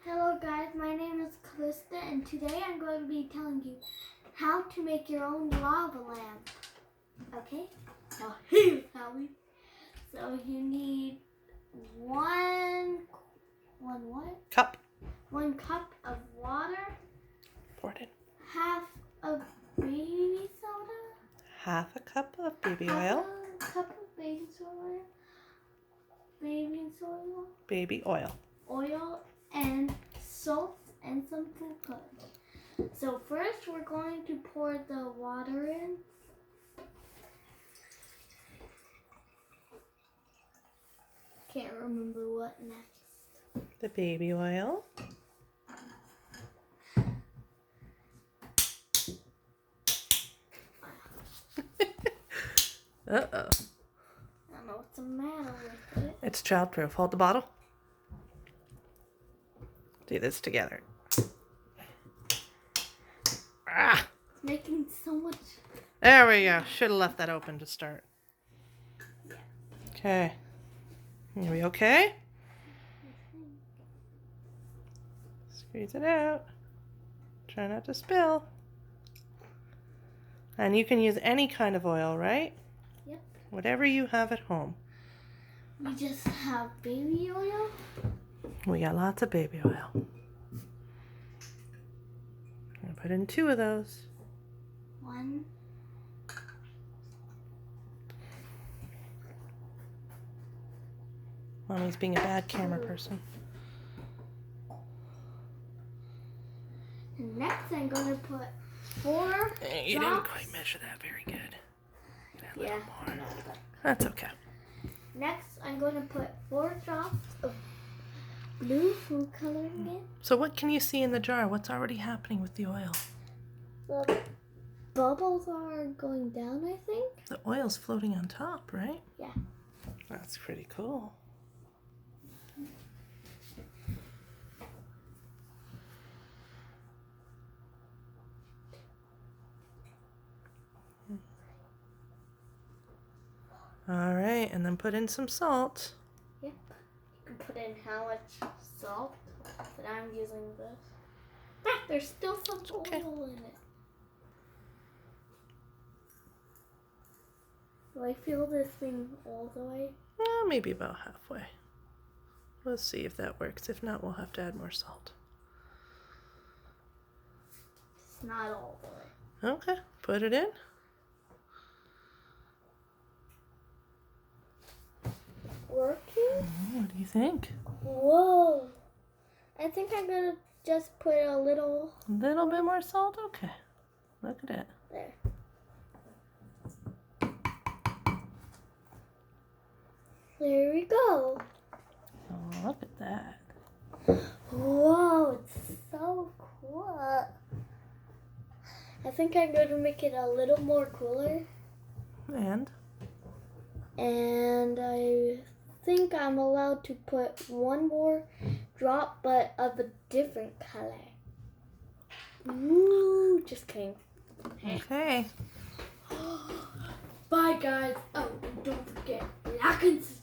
Hello guys, my name is Callista and today I'm going to be telling you how to make your own lava lamp. Okay? Now here's how we... So you need one Cup. 1 cup of water. Pour it in. Half of baby soda. Half a cup of baby Half oil. a cup of baby soda. Baby soil. Baby oil. Oil and salt and some food coloring. So first we're going to pour the water in. Can't remember what next. The baby oil. Uh-oh. I don't know what's the matter with it. It's childproof. Hold the bottle. Do this together. Ah! It's making so much. There we go. Should have left that open to start. Yeah. Okay. Are we okay? Squeeze it out. Try not to spill. And you can use any kind of oil, right? Yep. Whatever you have at home. We just have baby oil. We got lots of baby oil. I'm going to put in 2 of those. 1. Mommy's being a bad camera person. And next I'm going to put 4 You didn't drops. quite measure that very good. A Yeah. little more. That's okay. Next I'm going to put 4 drops of blue food coloring in. So what can you see in the jar? What's already happening with the oil? The bubbles are going down, I think. The oil's floating on top, right? Yeah. That's pretty cool. All right, and then put in some salt. Yep. You can put in how much salt, but I'm using this. Ah, there's still some okay. oil in it. Do I feel this thing all the way? Maybe about halfway. We'll see if that works. If not, we'll have to add more salt. It's not all the way. Okay, put it in. Working? What do you think? Whoa. I think I'm going to just put a little... A little bit more salt? Okay. Look at it. There. There we go. Oh, look at that. Whoa, it's so cool. I think I'm going to make it a little more cooler. And? And I think I'm allowed to put 1 more drop, but of a different color. Ooh, just kidding. Okay. Bye, guys. Oh, and don't forget, like and subscribe.